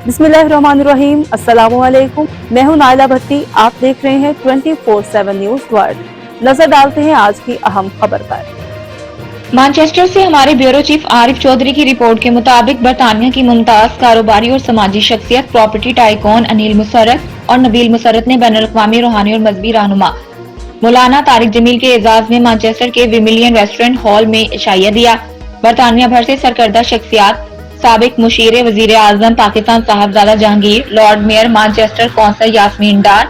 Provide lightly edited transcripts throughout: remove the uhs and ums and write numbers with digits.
बिस्मिल्लाहिर्रहमानिर्रहीम, अस्सलामुअलैकुम। मैं हूं नाइला भट्टी। आप देख रहे हैं 24/7 न्यूज वर्ल्ड। नजर डालते हैं आज की अहम खबर पर। मैनचेस्टर से हमारे ब्यूरो चीफ आरिफ चौधरी की रिपोर्ट के मुताबिक बरतानिया की मुमताज कारोबारी और समाजी शख्सियत प्रॉपर्टी टाइकॉन अनिल मुसर्रत और नबील मुसर्रत ने बैनुल-अक़वामी रूहानी और मजहबी रहनुमा मौलाना तारिक जमील के एजाज में मैनचेस्टर के विमिलियन रेस्टोरेंट हॉल में इशाइया दिया। बरतानिया भर से सरकर्दा शख्सियात, साबिक मुशीर वजीर आजम Pakistan Sahibzada Jahangir, lord mayor Manchester councillor Yasmeen Dar,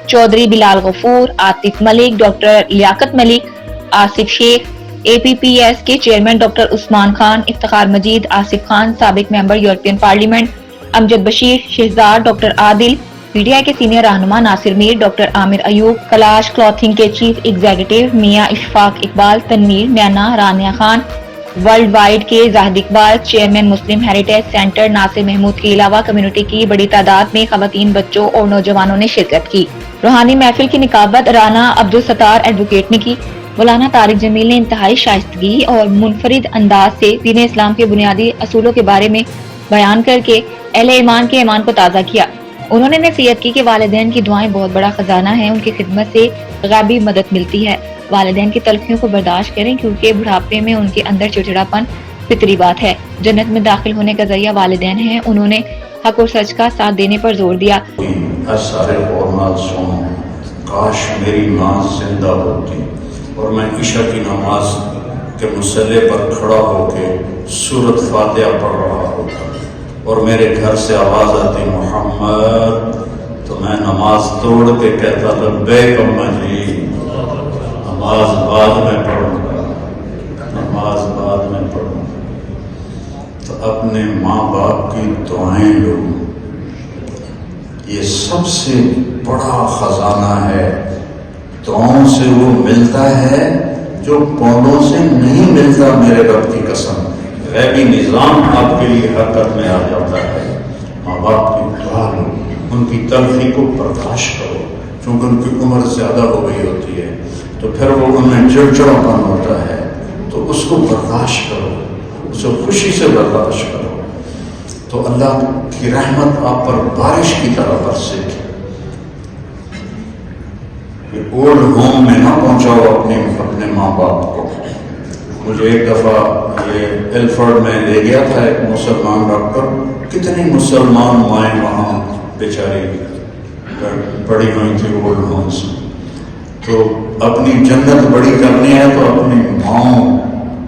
Chaudhry Bilal Ghafoor, Atif Malik, doctor Liaquat Malik, Asif Sheikh, APPS के चेयरमैन डॉक्टर उस्मान खान, इफ्तिखार मजीद, आसिफ खान, साबिक member European parliament, Amjad Bashir, Shahzad, doctor Adil, PTI के सीनियर रहनुमा नासिर मीर, डॉक्टर आमिर अयूब, कलाश क्लॉथिंग के chief executive Mian Ishfaq Iqbal, Tanveer, Naina, Rania Khan, world wide के जाहिद इकबाल, चेयरमैन मुस्लिम हेरिटेज सेंटर नासिर महमूद के अलावा कम्युनिटी की बड़ी तादाद में खवातीन, बच्चों और नौजवानों ने शिरकत की। रूहानी महफिल की निकाबत राना अब्दुल सत्तार एडवोकेट ने की। मौलाना तारिक जमील ने इंतहाई शाइस्तगी और मुनफरिद अंदाज से दीन इस्लाम के बुनियादी असूलों के बारे में बयान करके अहले ईमान के ईमान को ताज़ा किया। उन्होंने नसीहत की कि वालिदैन की दुआएं बहुत बड़ा खजाना है, उनकी खिदमत से गैबी मदद मिलती है। वालिदैन की तलखियों को बर्दाश्त करें क्योंकि बुढ़ापे में उनके अंदर चिड़चिड़ापन फितरी बात है। जन्नत में दाखिल होने का जरिया वालिदैन हैं। उन्होंने हक और सच का साथ देने पर जोर दिया। काश मेरी माँ जिंदा होती और मैं ईशा की नमाज के मुसल्ले पर खड़ा होके सूरत फातिहा पढ़ रहा होता और मेरे घर से आवाज आती मोहम्मद, तो मैं नमाज तोड़ के कहता लब्बैक अम्मा जी, नमाज बाद में पढ़ूंगा, नमाज बाद में पढ़ूंगा। तो अपने माँ बाप की दुआएं लो, ये सबसे बड़ा खजाना है। दुआओं से वो मिलता है जो पौधों से नहीं मिलता। मेरे रब की कसम, गैबी निज़ाम आपके लिए हरकत में आ जाता है। माँ बाप की दुआ लो, उनकी तलखी को बर्दाश्त करो, क्योंकि उनकी उम्र ज़्यादा हो गई होती है तो फिर वो उनमें चिड़चिड़ापन होता है, तो उसको बर्दाश्त करो, उसे खुशी से बर्दाश्त करो, तो अल्लाह की रहमत आप पर बारिश की तरह बरसेगी। ओल्ड होम में ना पहुंचाओ अपने माँ बाप को। मुझे एक दफ़ा ये एल्फर्ड में ले गया था एक मुसलमान डॉक्टर। कितनी मुसलमान माएँ वहाँ बेचारी पड़ी हुई थी ओल्ड होम्स। तो अपनी जन्नत बड़ी करनी है तो अपनी माँ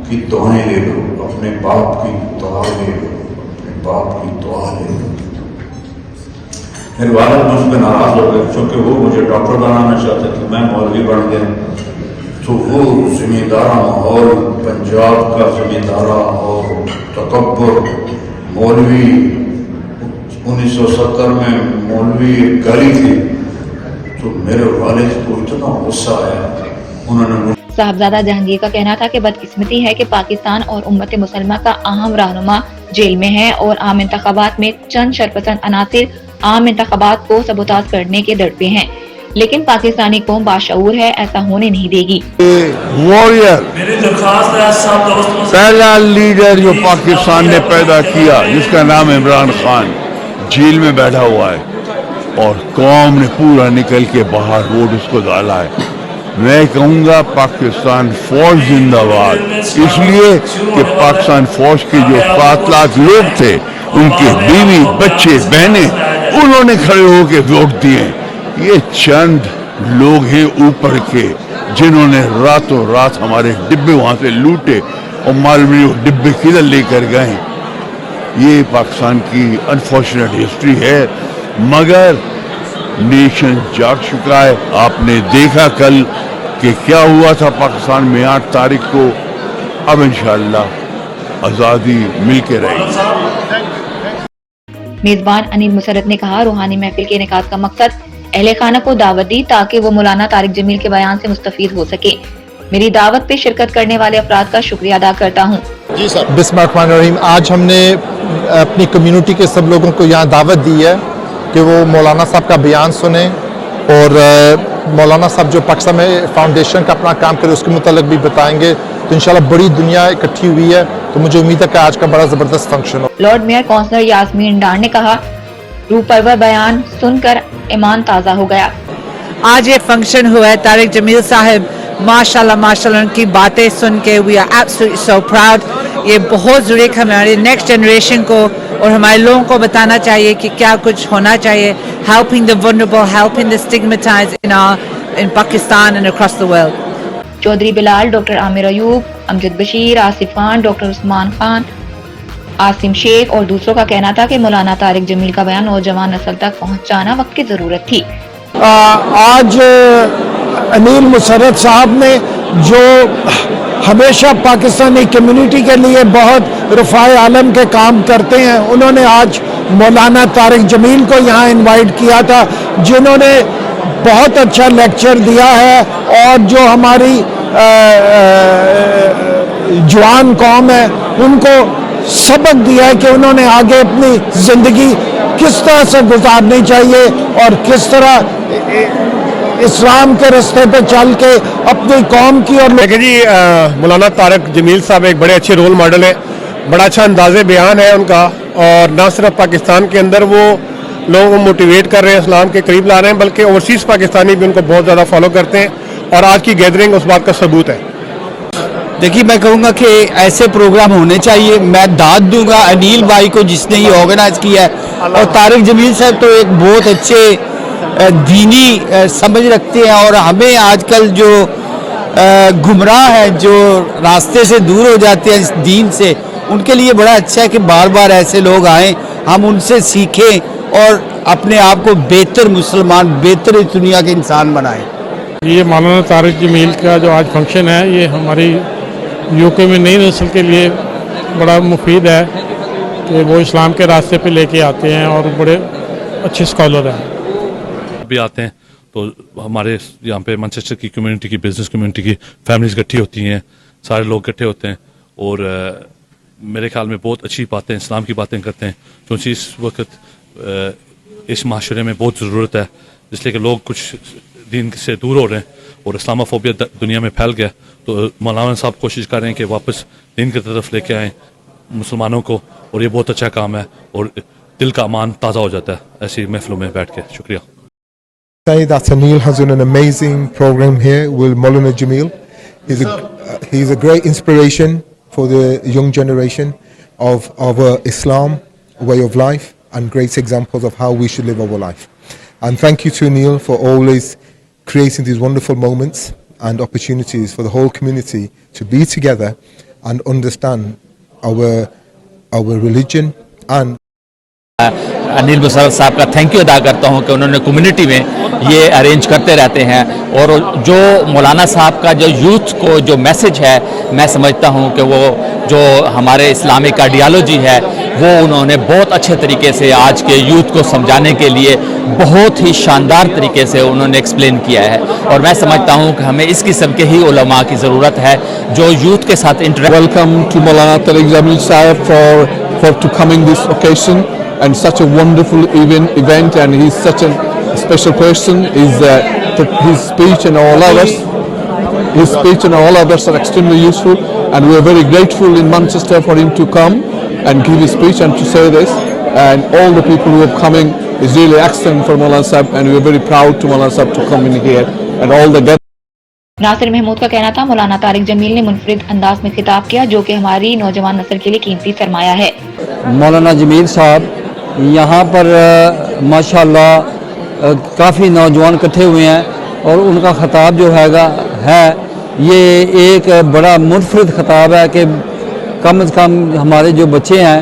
की दुआएं ले लो, अपने बाप की दुआ ले लो, अपने बाप की दुआ ले लो। मेरे वालिद मुझ पर नाराज हो गए क्योंकि वो मुझे डॉक्टर बनाना चाहते थे, मैं मौलवी बन गया। तो वो जिम्मेदारा माहौल, पंजाब का जिम्मेदारा और तकब्बुर, मौलवी 1970 में मौलवी गली थी, तो मेरे वालिद को इतना गुस्सा आया, उन्होंने साहबजादा जहांगीर का कहना था कि बदकिस्मती है कि पाकिस्तान और उम्मत मुसलमा का अहम रहनुमा जेल में है और आम इंतखाबात में चंद शरपसंद अनासिर आम इंतखाबात को सबूताज करने के दर पे हैं, लेकिन पाकिस्तानी कौम बाशऊर है, ऐसा होने नहीं देगी। वॉरियर, पहला लीडर जो पाकिस्तान ने पैदा किया, जिसका नाम इमरान खान, जेल में बैठा हुआ है और कौम ने पूरा निकल के बाहर वोट उसको डाला है। मैं कहूँगा पाकिस्तान फौज जिंदाबाद, इसलिए कि पाकिस्तान फौज के जो 7 लाख लोग थे, उनके बीवी, बच्चे, बहनें, उन्होंने खड़े होकर वोट दिए। ये चंद लोग हैं ऊपर के जिन्होंने रातों रात हमारे डिब्बे वहाँ से लूटे और मालूम नहीं वो डिब्बे किधर लेकर गए। ये पाकिस्तान की अनफॉर्चुनेट हिस्ट्री है, मगर नेशन जाग चुका है। आपने देखा कल कि क्या हुआ था पाकिस्तान में 8 तारीख को। अब इंशाअल्लाह आज़ादी मिलके रहेगी। मेजबान अनिल मुसर्रत ने कहा, रूहानी महफिल के इनेकाद का मकसद अहले खाना को दावत दी ताकि वो मौलाना तारिक जमील के बयान से मुस्तफीद हो सके। मेरी दावत पे शिरकत करने वाले अफराद का शुक्रिया अदा करता हूँ। जी सर। बिस्मिल्लाहिर्रहमानिर्रहीम। आज हमने अपनी कम्युनिटी के सब लोगों को यहाँ दावत दी है कि वो मौलाना साहब का बयान सुने और मौलाना साहब जो पाकिस्तान में फाउंडेशन का अपना काम करे उसके मुतालिक भी बताएंगे। तो इंशाल्लाह बड़ी दुनिया इकट्ठी हुई है, तो मुझे उम्मीद है कि आज का बड़ा ज़बरदस्त फंक्शन हो। लॉर्ड मेयर काउंसलर यास्मीन डार ने कहा, रूपरवर बयान सुनकर ईमान ताज़ा हो गया। आज ये फंक्शन हुआ है तारिक जमील साहब, माशाल्लाह माशाल्लाह उनकी बातें सुन के we are absolutely so proud. ये बहुत ज़रूरी है हमारी नेक्स्ट जनरेशन को और हमारे लोगों को बताना चाहिए कि क्या कुछ होना चाहिए, helping the vulnerable, helping the stigmatized in Pakistan and across the world. Chaudhry Bilal, doctor Amir Ayub, Amjad Bashir, Asif Khan, doctor Usman Khan, Asim Sheikh और दूसरों का कहना था कि मौलाना तारिक जमील का बयान नौजवान नस्ल तक पहुंचाना वक्त की ज़रूरत थी। आज अनील मुसर्रत साहब ने जो हमेशा पाकिस्तानी कम्युनिटी के लिए बहुत रफ़ाए आलम के काम करते हैं, उन्होंने आज मौलाना तारिक जमील को यहाँ इनवाइट किया था, जिन्होंने बहुत अच्छा लेक्चर दिया है और जो हमारी जवान कौम है उनको सबक दिया है कि उन्होंने आगे अपनी ज़िंदगी किस तरह से गुजारनी चाहिए और किस तरह इस्लाम के रास्ते पे चल के अपनी कौम की और देखिए जी, मौलाना तारिक जमील साहब एक बड़े अच्छे रोल मॉडल है, बड़ा अच्छा अंदाज़े बयान है उनका, और न सिर्फ पाकिस्तान के अंदर वो लोगों को मोटिवेट कर रहे हैं, इस्लाम के करीब ला रहे हैं, बल्कि ओवरसीज़ पाकिस्तानी भी उनको बहुत ज़्यादा फॉलो करते हैं, और आज की गैदरिंग उस बात का सबूत है। देखिए, मैं कहूँगा कि ऐसे प्रोग्राम होने चाहिए। मैं दाद दूंगा अनिल भाई को जिसने ये ऑर्गेनाइज किया है, और तारिक जमील साहब तो एक बहुत अच्छे दीनी समझ रखते हैं, और हमें आजकल जो गुमराह है, जो रास्ते से दूर हो जाते हैं इस दीन से, उनके लिए बड़ा अच्छा है कि बार बार ऐसे लोग आएँ, हम उनसे सीखें और अपने आप को बेहतर मुसलमान, बेहतर इस दुनिया के इंसान बनाएं। ये मौलाना तारिक जमील का जो आज फंक्शन है, ये हमारी यूके में नई नस्ल के लिए बड़ा मुफीद है कि वो इस्लाम के रास्ते पे लेके आते हैं और बड़े अच्छे स्कॉलर हैं। भी आते हैं तो हमारे यहाँ पे मैनचेस्टर की कम्युनिटी की, बिजनेस कम्युनिटी की फैमिलीज इकट्ठी होती हैं, सारे लोग इकट्ठे होते हैं, और मेरे ख्याल में बहुत अच्छी बातें, इस्लाम की बातें करते हैं, क्योंकि इस वक्त इस माशरे में बहुत ज़रूरत है, इसलिए कि लोग कुछ दीन से दूर हो रहे हैं और इस्लामोफोबिया दुनिया में फैल गया। तो मौलाना साहब कोशिश कर रहे हैं कि वापस दीन की तरफ लेके आएँ मुसलमानों को, और ये बहुत अच्छा काम है और दिल का अमान ताज़ा हो जाता है ऐसी महफिलों में बैठ के। शुक्रिया। Say that Anil has done an amazing program here with Maulana Jamil. He's a great inspiration for the young generation of our Islam way of life, and great examples of how we should live our life. And thank you to Anil for always creating these wonderful moments and opportunities for the whole community to be together and understand our religion. And Anil Musarrat साहब का thank you अदा करता हूं कि उन्होंने community में ये arrange करते रहते हैं, और जो मौलाना साहब का जो यूथ को जो मैसेज है, मैं समझता हूं कि वो जो हमारे इस्लामिक आइडियालॉजी है वो उन्होंने बहुत अच्छे तरीके से आज के यूथ को समझाने के लिए बहुत ही शानदार तरीके से उन्होंने एक्सप्लेन किया है, और मैं समझता हूं कि हमें इस किस्म के ही उलमा की ज़रूरत है जो यूथ के साथ वेलकम टू मौलाना तारिक जमील साहब for to coming this occasion and such a wonderful event, and he's such a special person. His speech and all others are extremely useful, and we are very grateful in Manchester for him to come and give his speech and to say this, and all the people who are coming is really excellent for Maulana Sahib, and we are very proud to Maulana Sahib to come in here and all the Nasir Mahmood का कहना था मौलाना तारिक जमील ने मुनफरिद अंदाज में खिताब किया, जो कि हमारी नौजवान नस्ल के लिए कीमती सरमाया है। मौलाना जमील साहब यहाँ पर माशाल्लाह काफ़ी नौजवान इकट्ठे हुए हैं, और उनका ख़ताब जो है ये एक बड़ा मुनफरिद ख़ताब है कि कम से कम हमारे जो बच्चे हैं,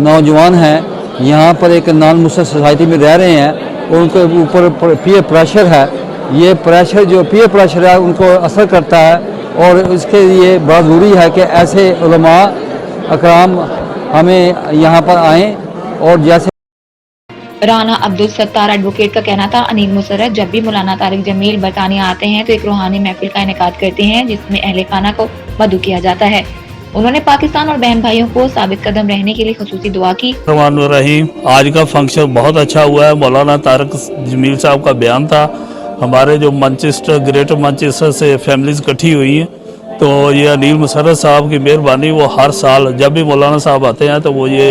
नौजवान हैं, यहाँ पर एक नॉन मुस्लिम सोसाइटी में रह रहे हैं, और उनके ऊपर पीयर प्रेशर है। ये प्रेशर जो पीयर प्रेशर है उनको असर करता है, और इसके लिए बड़ा ज़रूरी है कि ऐसे उलमा अकराम हमें यहाँ पर आएँ। और जैसे राना अब्दुल सत्तार एडवोकेट का कहना था, अनील मुसर्रत जब भी मौलाना तारिक जमील बरतानिया आते हैं तो एक रूहानी महफिल का इनेकाद करते हैं जिसमें अहले खाना को मदऊ किया जाता है। उन्होंने पाकिस्तान और बहन भाइयों को साबित कदम रहने के लिए खुसूसी दुआ की। रहीम, आज का फंक्शन बहुत अच्छा हुआ है। मौलाना तारिक जमील साहब का बयान था। हमारे जो मैनचेस्टर, ग्रेटर मैनचेस्टर से फैमिलीज इकट्ठी हुई हैं, तो ये अनील मुसर्रत साहब की मेहरबानी, वो हर साल जब भी मौलाना साहब आते हैं तो वो ये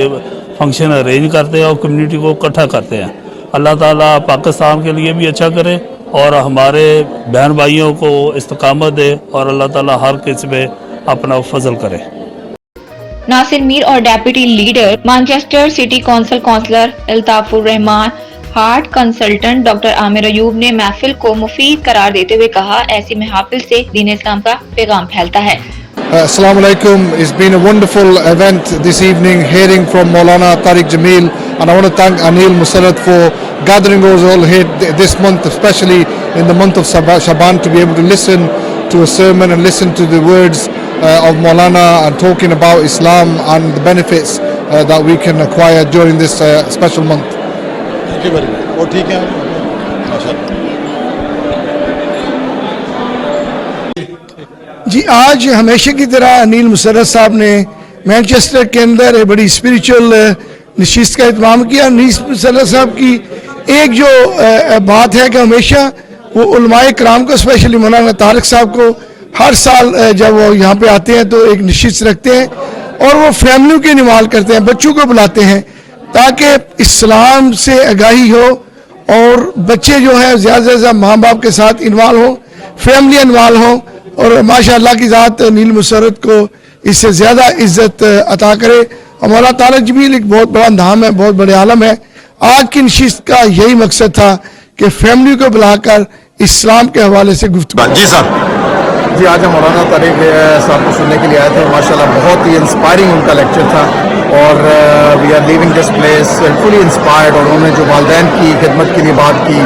फंक्शन अरेंज करते हैं और कम्युनिटी को इकट्ठा करते हैं। अल्लाह ताला पाकिस्तान के लिए भी अच्छा करे और हमारे बहन भाइयों को इस्तकामत दे और अल्लाह ताला हर किसी पे अपना फजल करे। नासिर मीर और deputy leader Manchester city council councillor Altafur Rahman, heart consultant doctor Amir Ayub ने महफिल को मुफीद करार देते हुए कहा, ऐसी महफिल से दीन इस्लाम का पैगाम फैलता है। Assalamu alaikum. It's been a wonderful event this evening, hearing from Maulana Tariq Jameel, and I want to thank Anil Musarrat for gathering us all here this month, especially in the month of Shaban, to be able to listen to a sermon and listen to the words of Maulana and talking about Islam and the benefits that we can acquire during this special month. Thank you very much. और ठीक है माशाल्लाह। जी आज हमेशा की तरह अनिल मुसर्रत साहब ने मैनचेस्टर के अंदर एक बड़ी स्पिरिचुअल नशिस्त का इत्माम किया। अनिल मुसर्रत साहब की एक जो बात है कि हमेशा वो उलमाए कराम को, स्पेशली मौलाना तारिक साहब को, हर साल जब वो यहाँ पे आते हैं तो एक नशिस्त रखते हैं और वो फैमिलियों की निमाल करते हैं, बच्चों को बुलाते हैं ताकि इस्लाम से आगाही हो और बच्चे जो है ज़्यादा से ज़्यादा माँ बाप के साथ इन्वॉल्व हो, फैमिली इन्वॉल्व हो और माशाअल्लाह की ज़ात नील मुसर्रत को इससे ज़्यादा इज़्ज़त अता करे। और मौलाना तारिक जमील एक बहुत बड़ा नाम है, बहुत बड़े आलम है। आज की नशिस्त का यही मकसद था कि फैमिली को बुलाकर इस्लाम के हवाले से गुफ्तगू। जी सर। जी आज हम मौलाना तारिक साहब को सुनने के लिए आए थे। माशाल्लाह बहुत ही इंस्पायरिंग उनका लेक्चर था और we are leaving this place fully inspired. और उन्होंने जो वालिदैन की खिदमत के लिए बात की,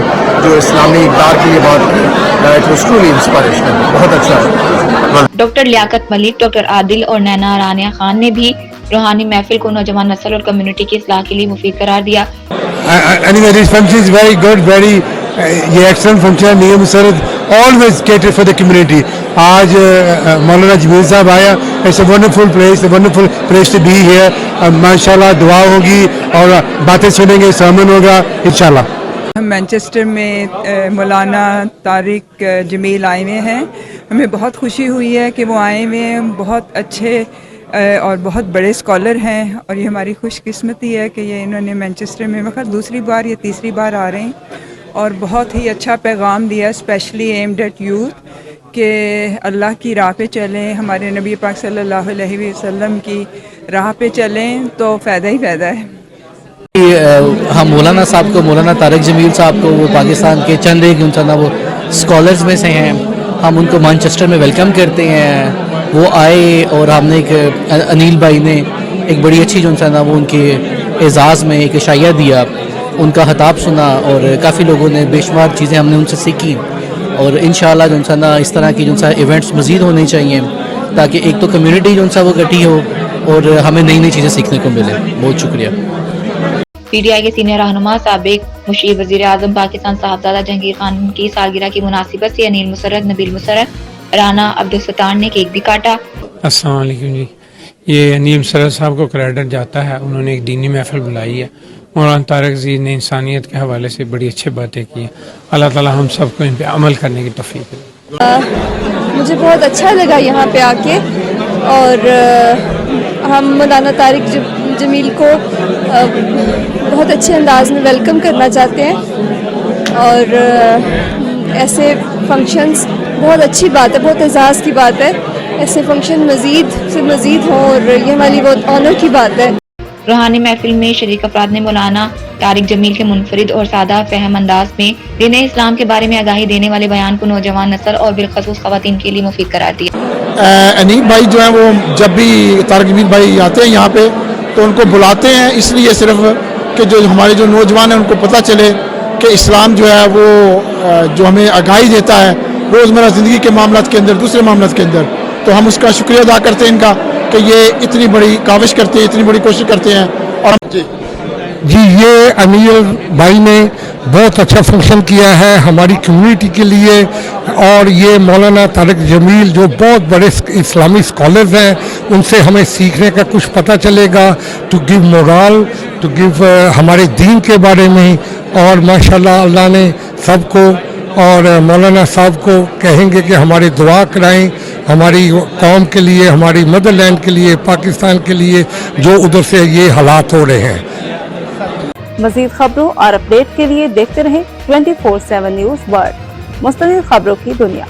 जो इस्लामी इक़दार के लिए बात की, इट वाज ट्रूली इंस्पिरेशनल, बहुत अच्छा है। डॉक्टर लियाकत मलिक, डॉक्टर आदिल और नैना रानिया खान ने भी रूहानी महफिल को नौजवान नस्ल और कम्युनिटी की इस्लाह के लिए मुफीद करार दिया। Anyway, this function is very good, very ये excellent function। Nil Musarrat always cater for the community। आज मौलाना जमील साहब आया, it's a wonderful place to be here। माशाल्लाह दुआ होगी और बातें सुनेंगे, sermon होगा इंशाल्लाह। हम मैनचेस्टर में मौलाना तारिक जमील आए हुए हैं। हमें बहुत खुशी हुई है कि वो आए हुए हैं, बहुत अच्छे और बहुत बड़े स्कॉलर हैं और ये हमारी खुशकिस्मती है कि ये इन्होंने मैनचेस्टर में वक्त दूसरी बार या तीसरी बार आ रहे हैं और बहुत ही अच्छा पैगाम दिया, स्पेशली एम्ड एट यूथ कि अल्लाह की राह पे चलें, हमारे नबी पाक सल्लल्लाहु अलैहि वसल्लम की राह पे चलें तो फ़ायदा ही फ़ायदा है। हम मौलाना साहब को, मौलाना तारिक जमील साहब को, वो पाकिस्तान के चंद एक इंसान वो स्कॉलर्स में से हैं, हम उनको मैनचेस्टर में वेलकम करते हैं। वो आए और हमने एक अनिल भाई ने एक बड़ी अच्छी जो इंसान वो उनके एजाज़ में एक शाया दिया, उनका खिताब सुना और काफ़ी लोगों ने बेशुमार चीज़ें हमने उनसे सीखी और इंशाअल्लाह जो इंसान इस तरह की जो इवेंट्स मज़ीद होने चाहिए ताकि एक तो कम्युनिटी जो वो इकट्ठी हो और हमें नई नई चीज़ें सीखने को मिले। बहुत शुक्रिया। पीडीआई के सीनियर रहनुमा साबिक मुशीर वज़ीर आज़म पाकिस्तान साहबजादा जहांगीर खान की सालगिरह की मुनासिबत से अनिल मुसर्रत, नबील मुसर्रत, राना अब्दुल सत्तार ने केक भी काटा। अस्सलाम वालेकुम जी, ये अनिल मुसर्रत साहब को क्रेडिट जाता है, उन्होंने एक दीनी महफिल बुलाई है। मौलाना तारिक जी ने इंसानियत के हवाले से बड़ी अच्छी बातें की हैं। अल्लाह ताला हम सबको इन पे अमल करने की तौफीक दे। मुझे बहुत अच्छा लगा यहाँ पे आके और हम मौलाना तारिक जमील को बहुत अच्छे अंदाज में वेलकम करना चाहते हैं और ऐसे फंक्शंस बहुत अच्छी बात है, बहुत एजाज़ की बात है। ऐसे फंक्शन मज़ीद से मज़ीद हों और ये हमारी बहुत ऑनर की बात है। रूहानी महफिल में शरीक अफराद ने मौलाना तारिक जमील के मुनफरिद और सादा फहम अंदाज में दीन इस्लाम के बारे में आगाही देने वाले बयान को नौजवान नस्ल और बिलखसूस ख़वातीन के लिए मुफीद करार दिया। अनीब भाई जो है वो जब भी तारिक जमील भाई आते हैं यहाँ पे तो उनको बुलाते हैं इसलिए सिर्फ कि जो हमारे जो नौजवान हैं उनको पता चले कि इस्लाम जो है वो जो हमें आगाही देता है रोज़मर्रा ज़िंदगी के मामलात के अंदर, दूसरे मामलात के अंदर। तो हम उसका शुक्रिया अदा करते हैं इनका कि ये इतनी बड़ी काविश करते हैं, इतनी बड़ी कोशिश करते हैं। और जी ये अनिल भाई ने बहुत अच्छा फंक्शन किया है हमारी कम्युनिटी के लिए और ये मौलाना तारिक जमील जो बहुत बड़े इस्लामी स्कॉलर्स हैं उनसे हमें सीखने का कुछ पता चलेगा, to give moral, to give हमारे दीन के बारे में। और माशाल्लाह अल्लाह ने सबको और मौलाना साहब को कहेंगे कि हमारे दुआ कराएं हमारी कौम के लिए, हमारी मदरलैंड के लिए, पाकिस्तान के लिए जो उधर से ये हालात हो रहे हैं। मजीद खबरों और अपडेट के लिए देखते रहें 24/7 न्यूज़ वर्ल्ड, मुस्तकिल खबरों की दुनिया।